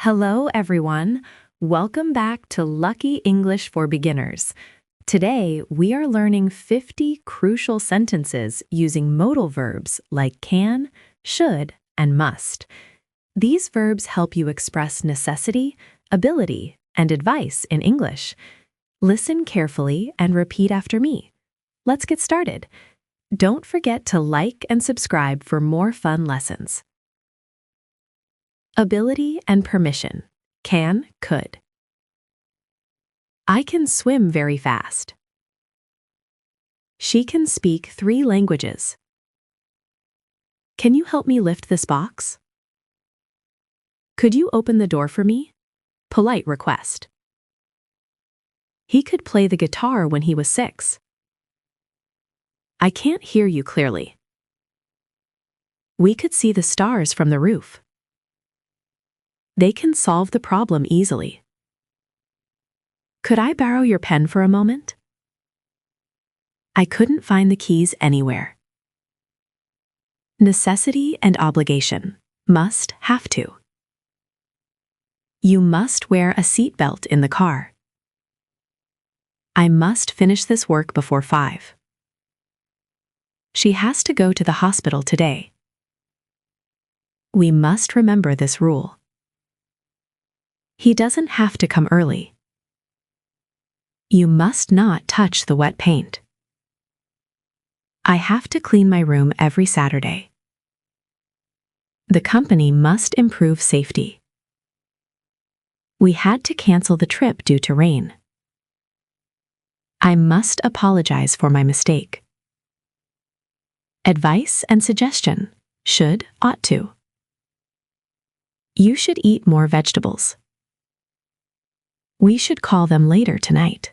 Hello, everyone. Welcome back to Lucky English for Beginners. Today, we are learning 50 crucial sentences using modal verbs like can, should, and must. These verbs help you express necessity, ability, and advice in English. Listen carefully and repeat after me. Let's get started. Don't forget to like and subscribe for more fun lessons. Ability and permission. Can, could. I can swim very fast. She can speak 3 languages. Can you help me lift this box? Could you open the door for me? Polite request. He could play the guitar when he was 6. I can't hear you clearly. We could see the stars from the roof. They can solve the problem easily. Could I borrow your pen for a moment? I couldn't find the keys anywhere. Necessity and obligation. Must, have to. You must wear a seatbelt in the car. I must finish this work before 5. She has to go to the hospital today. We must remember this rule. He doesn't have to come early. You must not touch the wet paint. I have to clean my room every Saturday. The company must improve safety. We had to cancel the trip due to rain. I must apologize for my mistake. Advice and suggestion. Should, ought to. You should eat more vegetables. We should call them later tonight.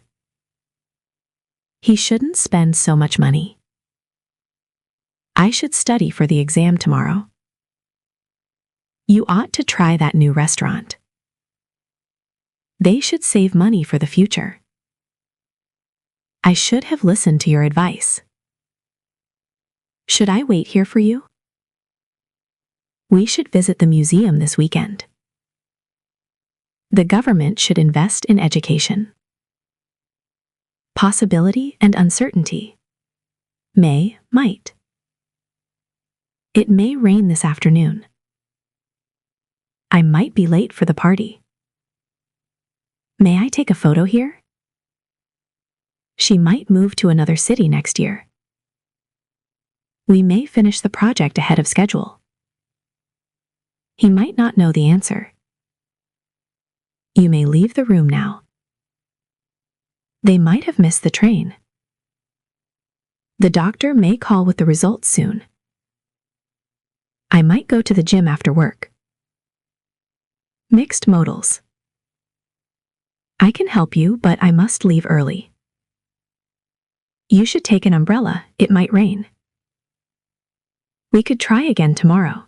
He shouldn't spend so much money. I should study for the exam tomorrow. You ought to try that new restaurant. They should save money for the future. I should have listened to your advice. Should I wait here for you? We should visit the museum this weekend. The government should invest in education. Possibility and uncertainty. May, might. It may rain this afternoon. I might be late for the party. May I take a photo here? She might move to another city next year. We may finish the project ahead of schedule. He might not know the answer. You may leave the room now. They might have missed the train. The doctor may call with the results soon. I might go to the gym after work. Mixed modals. I can help you, but I must leave early. You should take an umbrella, it might rain. We could try again tomorrow.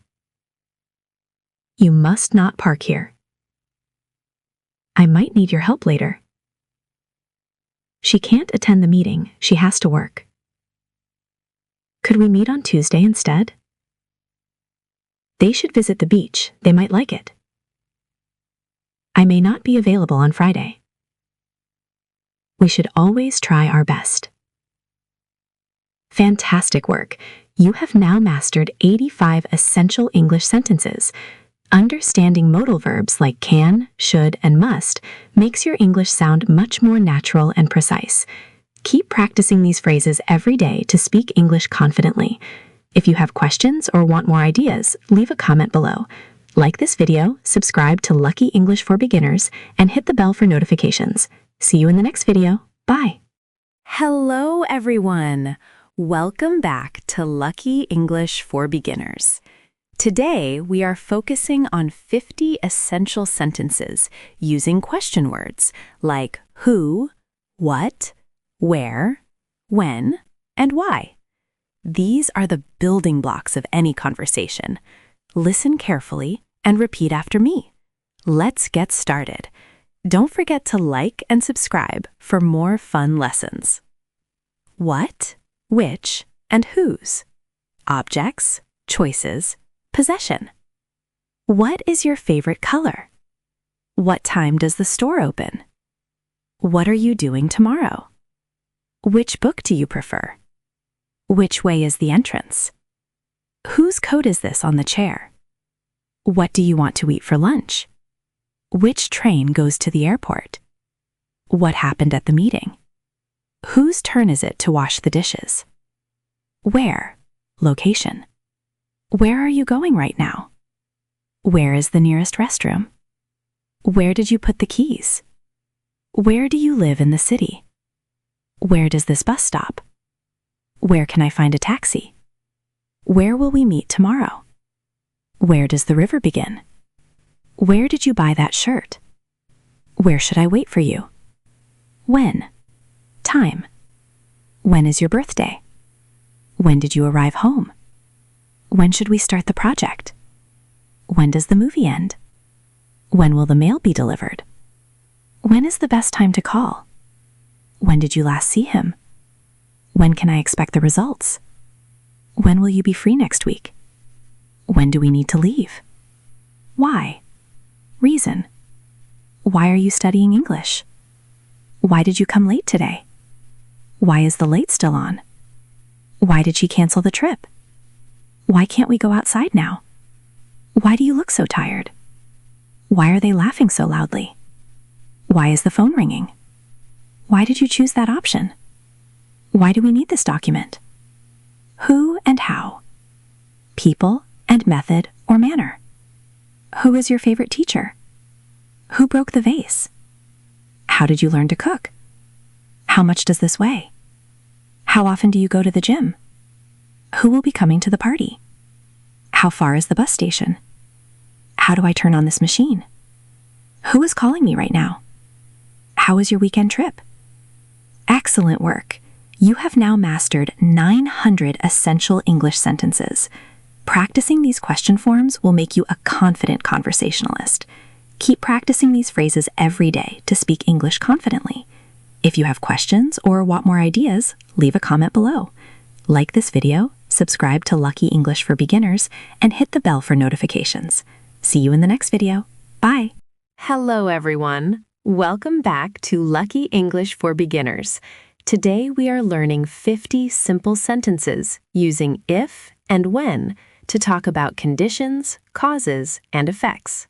You must not park here. I might need your help later. She can't attend the meeting, she has to work. Could we meet on Tuesday instead? They should visit the beach, they might like it. I may not be available on Friday. We should always try our best. Fantastic work! You have now mastered 85 essential English sentences. Understanding modal verbs like can, should, and must makes your English sound much more natural and precise. Keep practicing these phrases every day to speak English confidently. If you have questions or want more ideas, leave a comment below. Like this video, subscribe to Lucky English for Beginners, and hit the bell for notifications. See you in the next video. Bye! Hello, everyone. Welcome back to Lucky English for Beginners. Today, we are focusing on 50 essential sentences using question words like who, what, where, when, and why. These are the building blocks of any conversation. Listen carefully and repeat after me. Let's get started. Don't forget to like and subscribe for more fun lessons. What, which, and whose. Objects, choices, possession. What is your favorite color? What time does the store open? What are you doing tomorrow? Which book do you prefer? Which way is the entrance? Whose coat is this on the chair? What do you want to eat for lunch? Which train goes to the airport? What happened at the meeting? Whose turn is it to wash the dishes? Where? Location. Where are you going right now? Where is the nearest restroom? Where did you put the keys? Where do you live in the city? Where does this bus stop? Where can I find a taxi? Where will we meet tomorrow? Where does the river begin? Where did you buy that shirt? Where should I wait for you? When? Time. When is your birthday? When did you arrive home? When should we start the project? When does the movie end? When will the mail be delivered? When is the best time to call? When did you last see him? When can I expect the results? When will you be free next week? When do we need to leave? Why? Reason. Why are you studying English? Why did you come late today? Why is the light still on? Why did she cancel the trip? Why can't we go outside now? Why do you look so tired? Why are they laughing so loudly? Why is the phone ringing? Why did you choose that option? Why do we need this document? Who and how? People and method or manner. Who is your favorite teacher? Who broke the vase? How did you learn to cook? How much does this weigh? How often do you go to the gym? Who will be coming to the party? How far is the bus station? How do I turn on this machine? Who is calling me right now? How was your weekend trip? Excellent work. You have now mastered 900 essential English sentences. Practicing these question forms will make you a confident conversationalist. Keep practicing these phrases every day to speak English confidently. If you have questions or want more ideas, leave a comment below. Like this video, subscribe to Lucky English for Beginners, and hit the bell for notifications. See you in the next video. Bye! Hello, everyone. Welcome back to Lucky English for Beginners. Today we are learning 50 simple sentences using if and when to talk about conditions, causes, and effects.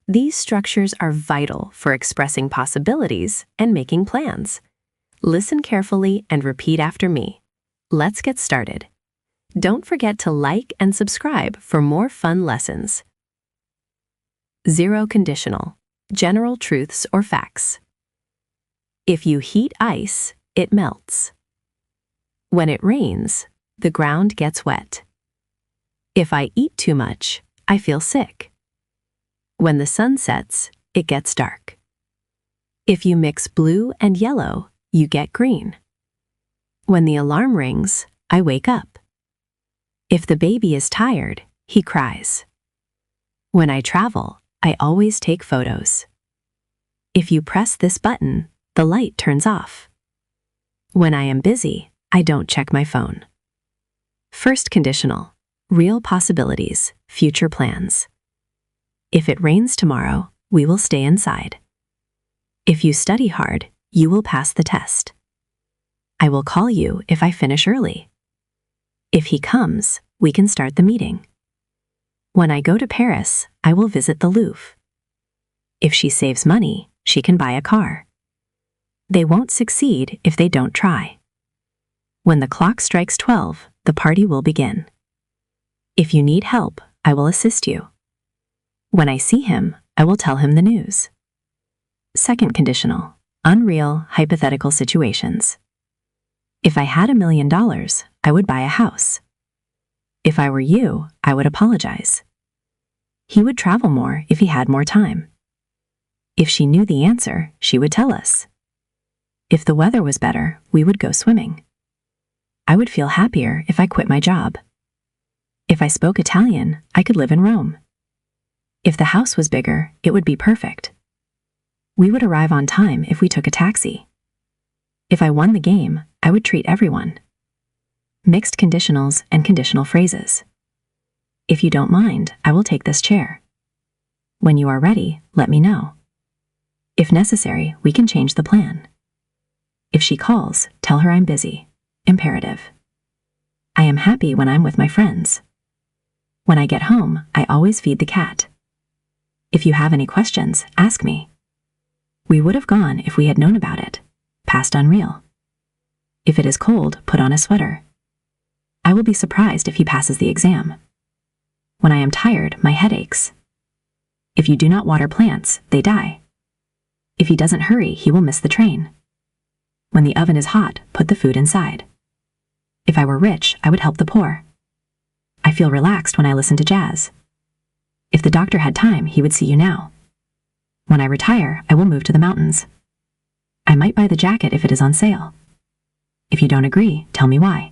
These structures are vital for expressing possibilities and making plans. Listen carefully and repeat after me. Let's get started. Don't forget to like and subscribe for more fun lessons. Zero conditional, general truths or facts. If you heat ice, it melts. When it rains, the ground gets wet. If I eat too much, I feel sick. When the sun sets, it gets dark. If you mix blue and yellow, you get green. When the alarm rings, I wake up. If the baby is tired, he cries. When I travel, I always take photos. If you press this button, the light turns off. When I am busy, I don't check my phone. First conditional, real possibilities, future plans. If it rains tomorrow, we will stay inside. If you study hard, you will pass the test. I will call you if I finish early. If he comes, we can start the meeting. When I go to Paris, I will visit the Louvre. If she saves money, she can buy a car. They won't succeed if they don't try. When the clock strikes 12, the party will begin. If you need help, I will assist you. When I see him, I will tell him the news. Second conditional, unreal, hypothetical situations. If I had $1 million, I would buy a house. If I were you, I would apologize. He would travel more if he had more time. If she knew the answer, she would tell us. If the weather was better, we would go swimming. I would feel happier if I quit my job. If I spoke Italian, I could live in Rome. If the house was bigger, it would be perfect. We would arrive on time if we took a taxi. If I won the game, I would treat everyone. Mixed conditionals and conditional phrases. If you don't mind, I will take this chair. When you are ready, let me know. If necessary, we can change the plan. If she calls, tell her I'm busy. Imperative. I am happy when I'm with my friends. When I get home, I always feed the cat. If you have any questions, ask me. We would have gone if we had known about it. Past unreal. If it is cold, put on a sweater. I will be surprised if he passes the exam. When I am tired, my head aches. If you do not water plants, they die. If he doesn't hurry, he will miss the train. When the oven is hot, put the food inside. If I were rich, I would help the poor. I feel relaxed when I listen to jazz. If the doctor had time, he would see you now. When I retire, I will move to the mountains. I might buy the jacket if it is on sale. If you don't agree, tell me why.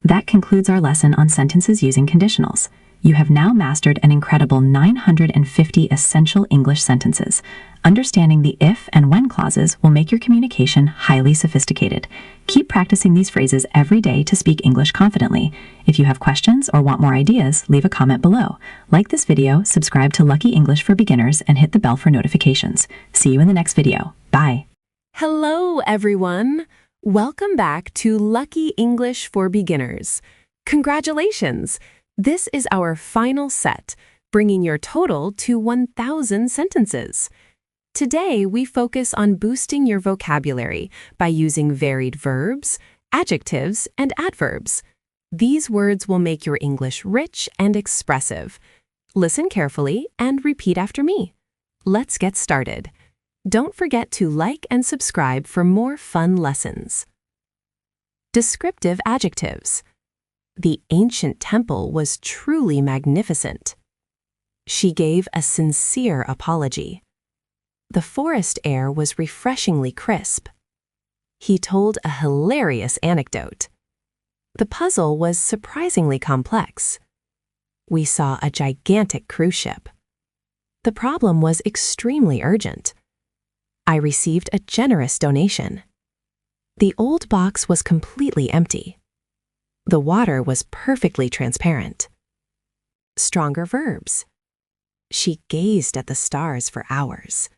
That concludes our lesson on sentences using conditionals. You have now mastered an incredible 950 essential English sentences. Understanding the if and when clauses will make your communication highly sophisticated. Keep practicing these phrases every day to speak English confidently. If you have questions or want more ideas, leave a comment below. Like this video, subscribe to Lucky English for Beginners, and hit the bell for notifications. See you in the next video. Bye. Hello, everyone. Welcome back to Lucky English for Beginners. Congratulations! This is our final set, bringing your total to 1,000 sentences. Today, we focus on boosting your vocabulary by using varied verbs, adjectives, and adverbs. These words will make your English rich and expressive. Listen carefully and repeat after me. Let's get started. Don't forget to like and subscribe for more fun lessons. Descriptive adjectives. The ancient temple was truly magnificent. She gave a sincere apology. The forest air was refreshingly crisp. He told a hilarious anecdote. The puzzle was surprisingly complex. We saw a gigantic cruise ship. The problem was extremely urgent. I received a generous donation. The old box was completely empty. The water was perfectly transparent. Stronger verbs. She gazed at the stars for hours.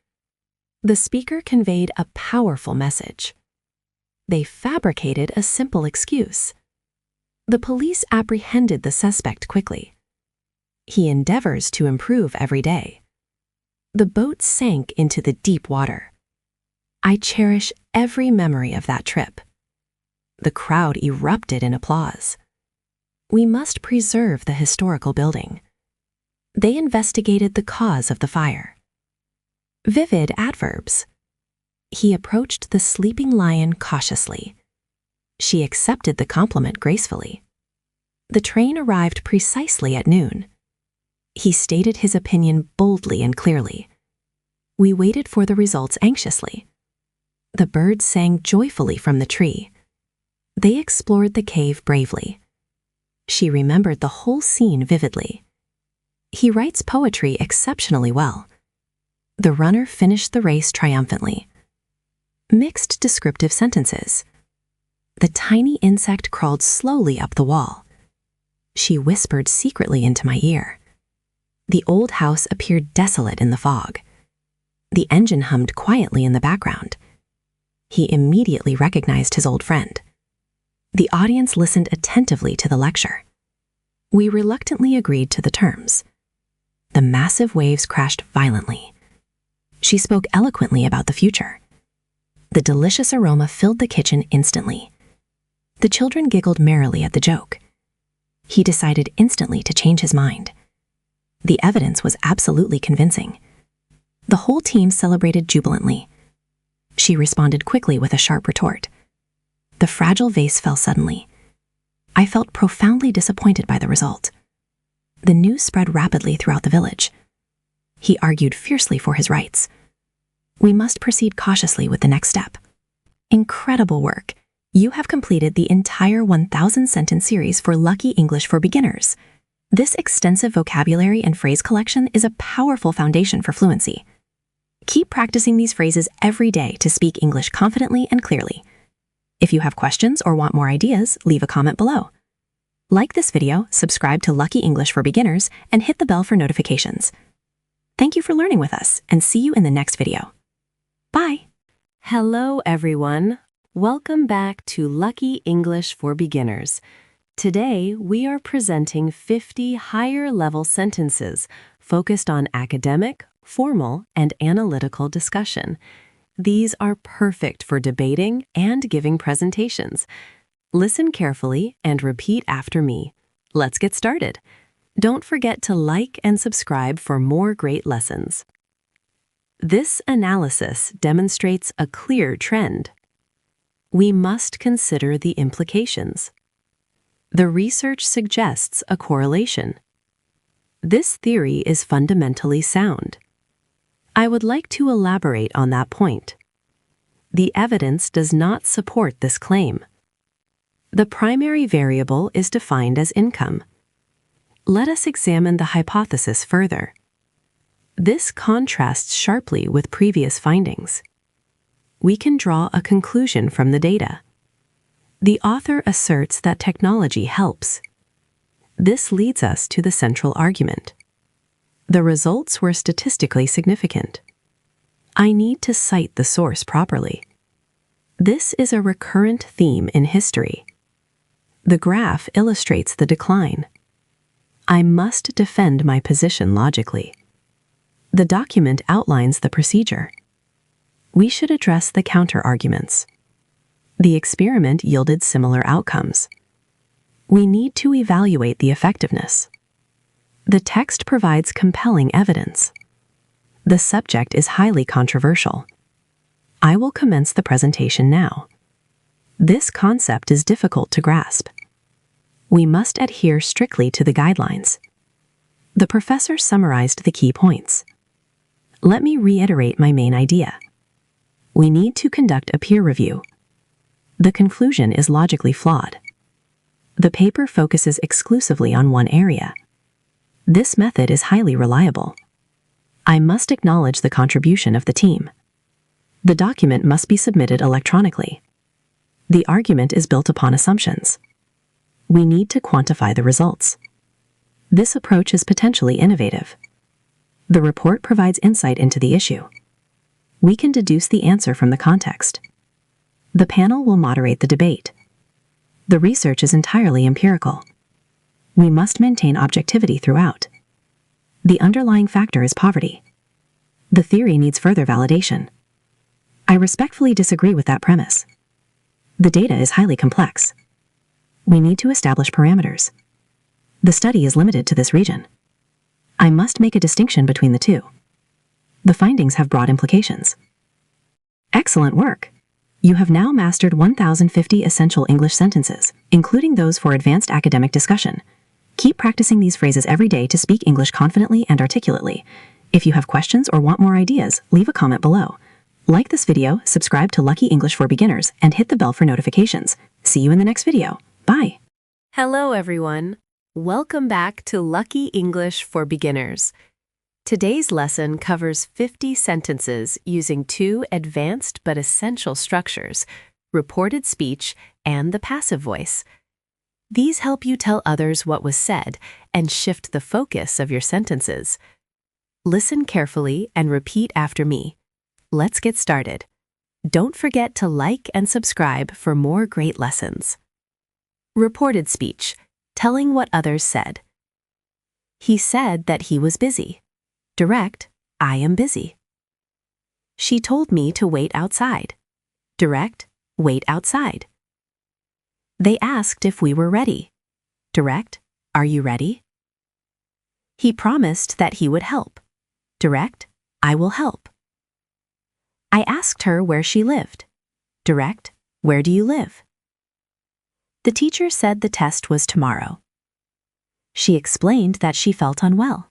The speaker conveyed a powerful message. They fabricated a simple excuse. The police apprehended the suspect quickly. He endeavors to improve every day. The boat sank into the deep water. I cherish every memory of that trip. The crowd erupted in applause. We must preserve the historical building. They investigated the cause of the fire. Vivid adverbs. He approached the sleeping lion cautiously. She accepted the compliment gracefully. The train arrived precisely at noon. He stated his opinion boldly and clearly. We waited for the results anxiously. The birds sang joyfully from the tree. They explored the cave bravely. She remembered the whole scene vividly. He writes poetry exceptionally well. The runner finished the race triumphantly. Mixed descriptive sentences. The tiny insect crawled slowly up the wall. She whispered secretly into my ear. The old house appeared desolate in the fog. The engine hummed quietly in the background. He immediately recognized his old friend. The audience listened attentively to the lecture. We reluctantly agreed to the terms. The massive waves crashed violently. She spoke eloquently about the future. The delicious aroma filled the kitchen instantly. The children giggled merrily at the joke. He decided instantly to change his mind. The evidence was absolutely convincing. The whole team celebrated jubilantly. She responded quickly with a sharp retort. The fragile vase fell suddenly. I felt profoundly disappointed by the result. The news spread rapidly throughout the village. He argued fiercely for his rights. We must proceed cautiously with the next step. Incredible work! You have completed the entire 1,000 sentence series for Lucky English for Beginners. This extensive vocabulary and phrase collection is a powerful foundation for fluency. Keep practicing these phrases every day to speak English confidently and clearly. If you have questions or want more ideas, leave a comment below. Like this video, subscribe to Lucky English for Beginners, and hit the bell for notifications. Thank you for learning with us, and see you in the next video. Bye. Hello, everyone. Welcome back to Lucky English for Beginners. Today, we are presenting 50 higher-level sentences focused on academic, formal, and analytical discussion. These are perfect for debating and giving presentations. Listen carefully and repeat after me. Let's get started. Don't forget to like and subscribe for more great lessons. This analysis demonstrates a clear trend. We must consider the implications. The research suggests a correlation. This theory is fundamentally sound. I would like to elaborate on that point. The evidence does not support this claim. The primary variable is defined as income. Let us examine the hypothesis further. This contrasts sharply with previous findings. We can draw a conclusion from the data. The author asserts that technology helps. This leads us to the central argument. The results were statistically significant. I need to cite the source properly. This is a recurrent theme in history. The graph illustrates the decline. I must defend my position logically. The document outlines the procedure. We should address the counter-arguments. The experiment yielded similar outcomes. We need to evaluate the effectiveness. The text provides compelling evidence. The subject is highly controversial. I will commence the presentation now. This concept is difficult to grasp. We must adhere strictly to the guidelines. The professor summarized the key points. Let me reiterate my main idea. We need to conduct a peer review. The conclusion is logically flawed. The paper focuses exclusively on one area. This method is highly reliable. I must acknowledge the contribution of the team. The document must be submitted electronically. The argument is built upon assumptions. We need to quantify the results. This approach is potentially innovative. The report provides insight into the issue. We can deduce the answer from the context. The panel will moderate the debate. The research is entirely empirical. We must maintain objectivity throughout. The underlying factor is poverty. The theory needs further validation. I respectfully disagree with that premise. The data is highly complex. We need to establish parameters. The study is limited to this region. I must make a distinction between the two. The findings have broad implications. Excellent work! You have now mastered 1,050 essential English sentences, including those for advanced academic discussion. Keep practicing these phrases every day to speak English confidently and articulately. If you have questions or want more ideas, leave a comment below. Like this video, subscribe to Lucky English for Beginners, and hit the bell for notifications. See you in the next video. Bye! Hello, everyone. Welcome back to Lucky English for Beginners. Today's lesson covers 50 sentences using two advanced but essential structures, reported speech and the passive voice. These help you tell others what was said and shift the focus of your sentences. Listen carefully and repeat after me. Let's get started. Don't forget to like and subscribe for more great lessons. Reported speech, telling what others said. He said that he was busy. Direct, I am busy. She told me to wait outside. Direct, wait outside. They asked if we were ready. Direct, are you ready? He promised that he would help. Direct, I will help. I asked her where she lived. Direct, where do you live? The teacher said the test was tomorrow. She explained that she felt unwell.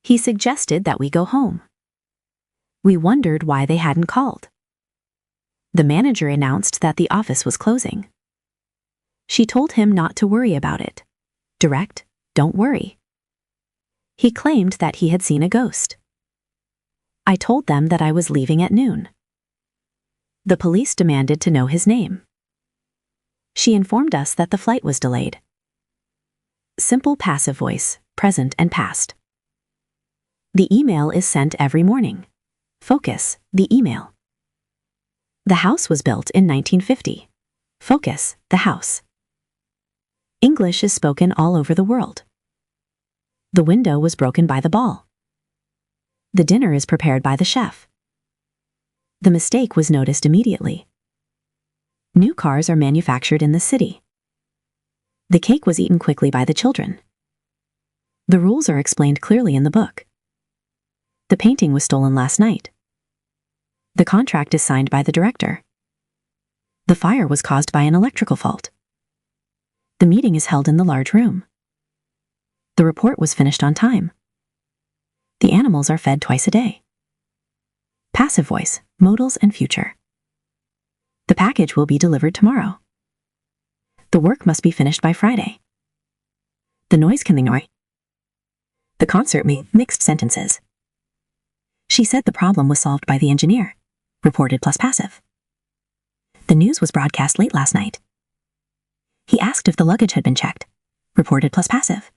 He suggested that we go home. We wondered why they hadn't called. The manager announced that the office was closing. She told him not to worry about it. Direct, don't worry. He claimed that he had seen a ghost. I told them that I was leaving at noon. The police demanded to know his name. She informed us that the flight was delayed. Simple passive voice, present and past. The email is sent every morning. Focus, the email. The house was built in 1950. Focus, the house. English is spoken all over the world. The window was broken by the ball. The dinner is prepared by the chef. The mistake was noticed immediately. New cars are manufactured in the city. The cake was eaten quickly by the children. The rules are explained clearly in the book. The painting was stolen last night. The contract is signed by the director. The fire was caused by an electrical fault. The meeting is held in the large room. The report was finished on time. The animals are fed twice a day. Passive voice, modals and future. The package will be delivered tomorrow. The work must be finished by Friday. The noise can annoy. The concert made mixed sentences. She said the problem was solved by the engineer. Reported plus passive. The news was broadcast late last night. He asked if the luggage had been checked. Reported plus passive.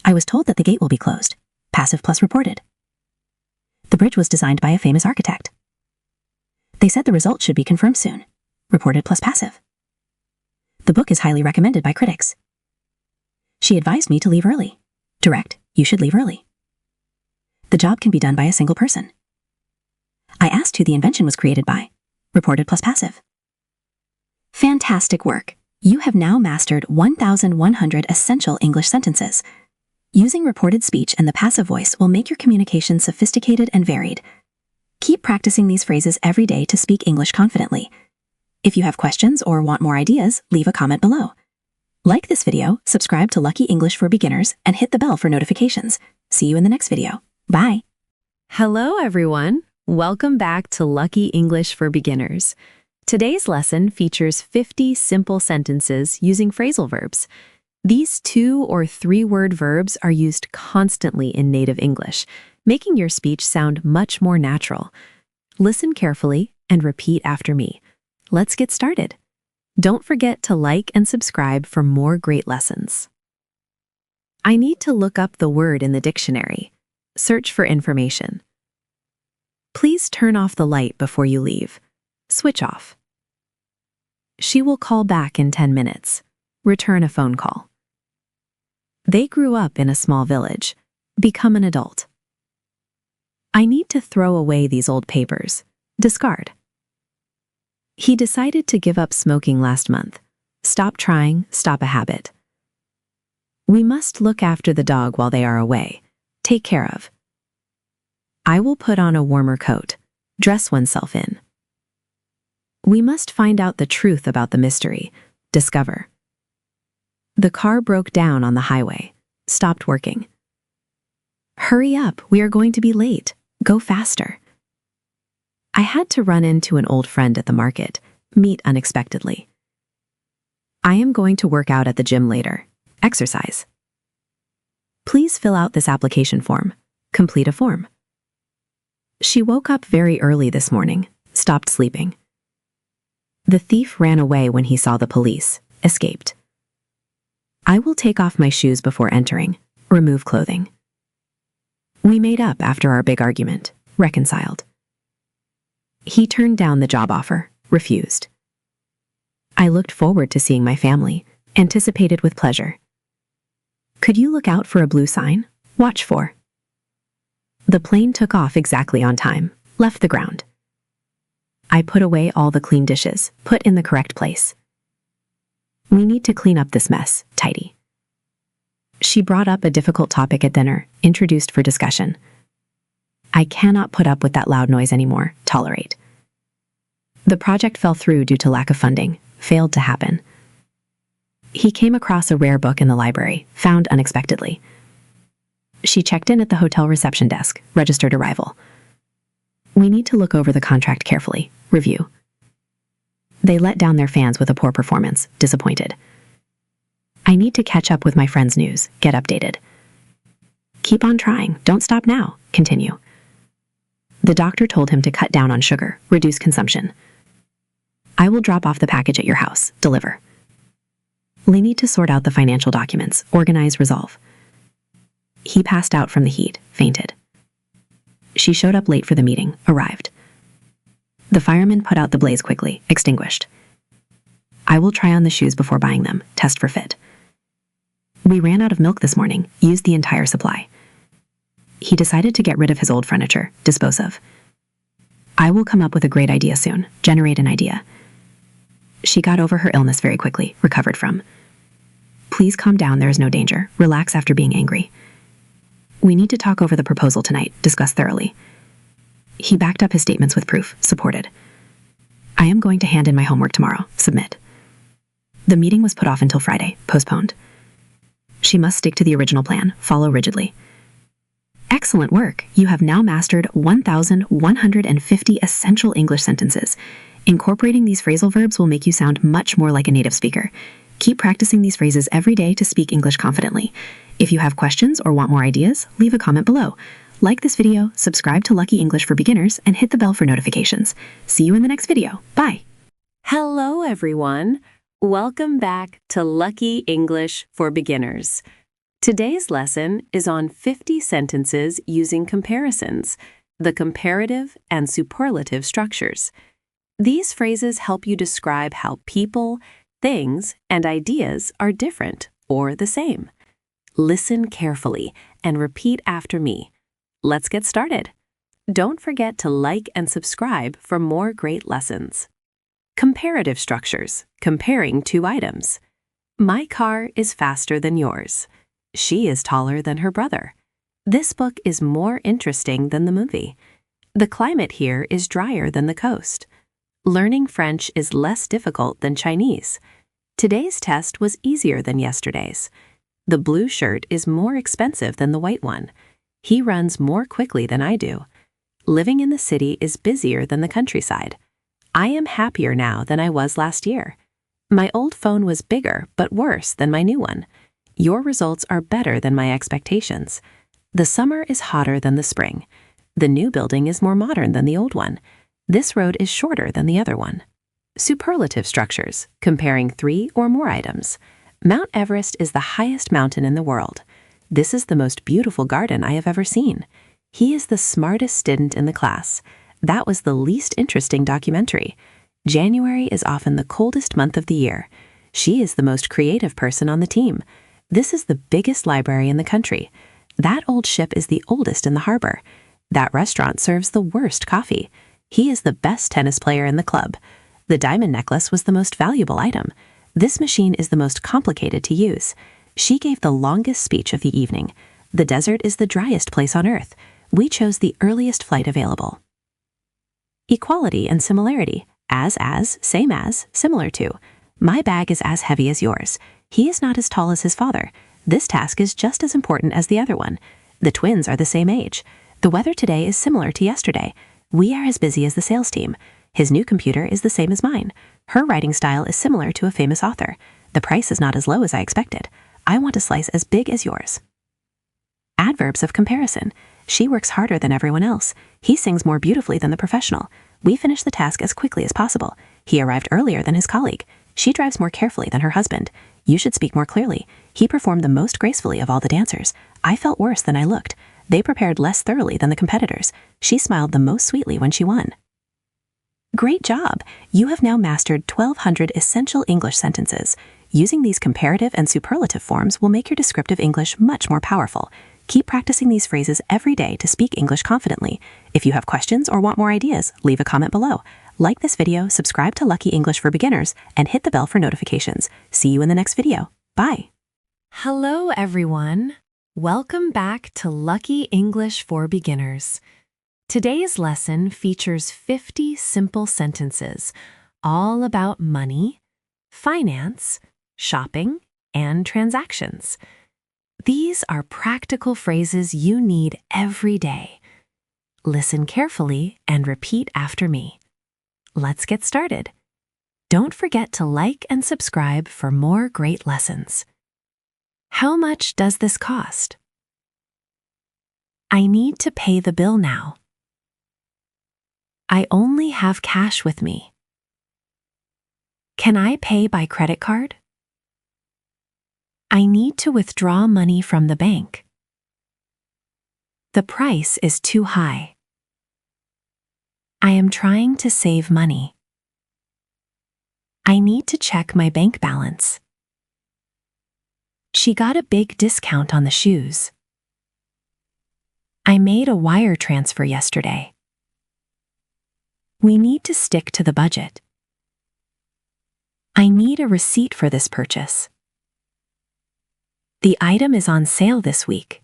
I was told that the gate will be closed. Passive plus reported. The bridge was designed by a famous architect. They said the results should be confirmed soon. Reported plus passive. The book is highly recommended by critics. She advised me to leave early. Direct, you should leave early. The job can be done by a single person. I asked who the invention was created by. Reported plus passive. Fantastic work. You have now mastered 1,100 essential English sentences. Using reported speech and the passive voice will make your communication sophisticated and varied. Keep practicing these phrases every day to speak English confidently. If you have questions or want more ideas, leave a comment below. Like this video, subscribe to Lucky English for Beginners, and hit the bell for notifications. See you in the next video. Bye. Hello, everyone. Welcome back to Lucky English for Beginners. Today's lesson features 50 simple sentences using phrasal verbs. These 2- or 3-word verbs are used constantly in native English, making your speech sound much more natural. Listen carefully and repeat after me. Let's get started. Don't forget to like and subscribe for more great lessons. I need to look up the word in the dictionary. Search for information. Please turn off the light before you leave. Switch off. She will call back in 10 minutes. Return a phone call. They grew up in a small village. Become an adult. I need to throw away these old papers. Discard. He decided to give up smoking last month. Stop trying, stop a habit. We must look after the dog while they are away. Take care of. I will put on a warmer coat. Dress oneself in. We must find out the truth about the mystery. Discover. The car broke down on the highway. Stopped working. Hurry up, we are going to be late. Go faster. I had to run into an old friend at the market. Meet unexpectedly. I am going to work out at the gym later. Exercise. Please fill out this application form. Complete a form. She woke up very early this morning. Stopped sleeping. The thief ran away when he saw the police. Escaped. I will take off my shoes before entering. Remove clothing. We made up after our big argument. Reconciled. He turned down the job offer. Refused. I looked forward to seeing my family. Anticipated with pleasure. Could you look out for a blue sign? Watch for. The plane took off exactly on time. Left the ground. I put away all the clean dishes. Put in the correct place. We need to clean up this mess. Tidy. She brought up a difficult topic at dinner. Introduced for discussion. I cannot put up with that loud noise anymore. Tolerate. The project fell through due to lack of funding. Failed to happen. He came across a rare book in the library. Found unexpectedly. She checked in at the hotel reception desk. Registered arrival. We need to look over the contract carefully. Review. They let down their fans with a poor performance. Disappointed. I need to catch up with my friend's news. Get updated. Keep on trying. Don't stop now. Continue. The doctor told him to cut down on sugar. Reduce consumption. I will drop off the package at your house. Deliver. We need to sort out the financial documents. Organize, resolve. He passed out from the heat. Fainted. She showed up late for the meeting, arrived. The fireman put out the blaze quickly, extinguished. I will try on the shoes before buying them, test for fit. We ran out of milk this morning, used the entire supply. He decided to get rid of his old furniture, dispose of. I will come up with a great idea soon, generate an idea. She got over her illness very quickly, recovered from. Please calm down, there is no danger. Relax after being angry. We need to talk over the proposal tonight, discuss thoroughly. He backed up his statements with proof, supported. I am going to hand in my homework tomorrow, submit. The meeting was put off until Friday, postponed. She must stick to the original plan, follow rigidly. Excellent work. You have now mastered 1,150 essential English sentences. Incorporating these phrasal verbs will make you sound much more like a native speaker. Keep practicing these phrases every day to speak English confidently. If you have questions or want more ideas, leave a comment below. Like this video, subscribe to Lucky English for Beginners, and hit the bell for notifications. See you in the next video. Bye! Hello, everyone. Welcome back to Lucky English for Beginners. Today's lesson is on 50 sentences using comparisons, the comparative and superlative structures. These phrases help you describe how people, things, and ideas are different or the same. Listen carefully and repeat after me. Let's get started. Don't forget to like and subscribe for more great lessons. Comparative structures, comparing two items. My car is faster than yours. She is taller than her brother. This book is more interesting than the movie. The climate here is drier than the coast. Learning French is less difficult than Chinese. Today's test was easier than yesterday's. The blue shirt is more expensive than the white one. He runs more quickly than I do. Living in the city is busier than the countryside. I am happier now than I was last year. My old phone was bigger but worse than my new one. Your results are better than my expectations. The summer is hotter than the spring. The new building is more modern than the old one. This road is shorter than the other one. Superlative structures, comparing 3 or more items. Mount Everest is the highest mountain in the world. This is the most beautiful garden I have ever seen. He is the smartest student in the class. That was the least interesting documentary. January is often the coldest month of the year. She is the most creative person on the team. This is the biggest library in the country. That old ship is the oldest in the harbor. That restaurant serves the worst coffee. He is the best tennis player in the club. The diamond necklace was the most valuable item. This machine is the most complicated to use. She gave the longest speech of the evening. The desert is the driest place on earth. We chose the earliest flight available. Equality and similarity. As, same as, similar to. My bag is as heavy as yours. He is not as tall as his father. This task is just as important as the other one. The twins are the same age. The weather today is similar to yesterday. We are as busy as the sales team. His new computer is the same as mine. Her writing style is similar to a famous author. The price is not as low as I expected. I want a slice as big as yours. Adverbs of comparison. She works harder than everyone else. He sings more beautifully than the professional. We finish the task as quickly as possible. He arrived earlier than his colleague. She drives more carefully than her husband. You should speak more clearly. He performed the most gracefully of all the dancers. I felt worse than I looked. They prepared less thoroughly than the competitors. She smiled the most sweetly when she won. Great job! You have now mastered 1,200 essential English sentences. Using these comparative and superlative forms will make your descriptive English much more powerful. Keep practicing these phrases every day to speak English confidently. If you have questions or want more ideas, leave a comment below. Like this video, subscribe to Lucky English for Beginners, and hit the bell for notifications. See you in the next video. Bye! Hello, everyone. Welcome back to Lucky English for Beginners. Today's lesson features 50 simple sentences, all about money, finance, shopping, and transactions. These are practical phrases you need every day. Listen carefully and repeat after me. Let's get started. Don't forget to like and subscribe for more great lessons. How much does this cost? I need to pay the bill now. I only have cash with me. Can I pay by credit card? I need to withdraw money from the bank. The price is too high. am trying to save money. I need to check my bank balance. She got a big discount on the shoes. I made a wire transfer yesterday. We need to stick to the budget. I need a receipt for this purchase. The item is on sale this week.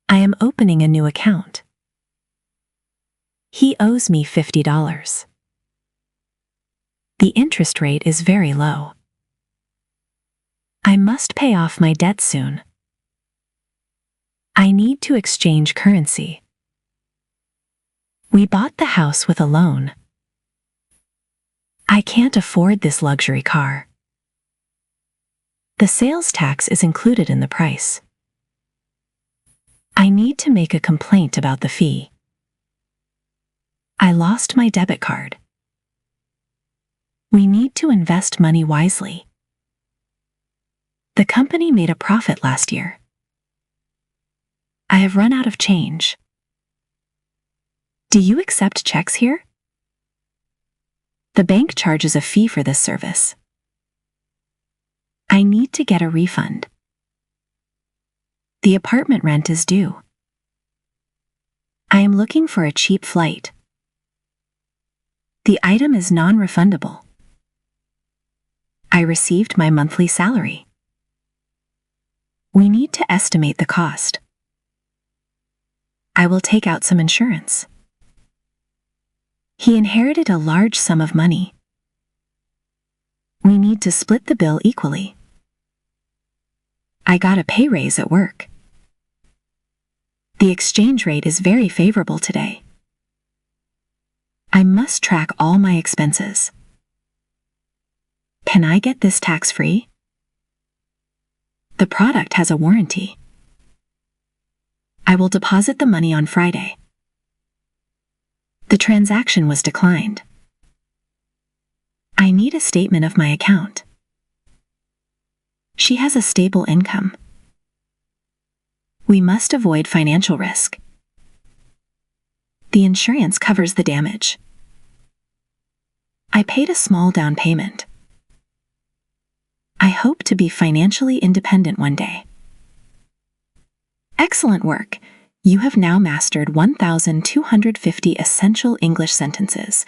I am opening a new account. He owes me $50. The interest rate is very low. I must pay off my debt soon. I need to exchange currency. We bought the house with a loan. I can't afford this luxury car. The sales tax is included in the price. I need to make a complaint about the fee. I lost my debit card. We need to invest money wisely. The company made a profit last year. I have run out of change. Do you accept checks here? The bank charges a fee for this service. I need to get a refund. The apartment rent is due. I am looking for a cheap flight. The item is non-refundable. I received my monthly salary. We need to estimate the cost. I will take out some insurance. He inherited a large sum of money. We need to split the bill equally. I got a pay raise at work. The exchange rate is very favorable today. I must track all my expenses. Can I get this tax-free? The product has a warranty. I will deposit the money on Friday. The transaction was declined. I need a statement of my account. She has a stable income. We must avoid financial risk. The insurance covers the damage. I paid a small down payment. I hope to be financially independent one day. Excellent work! You have now mastered 1,250 essential English sentences.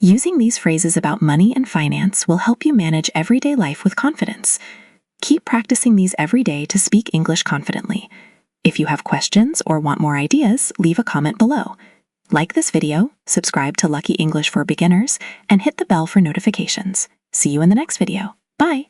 Using these phrases about money and finance will help you manage everyday life with confidence. Keep practicing these every day to speak English confidently. If you have questions or want more ideas, leave a comment below. Like this video, subscribe to Lucky English for Beginners, and hit the bell for notifications. See you in the next video. Bye!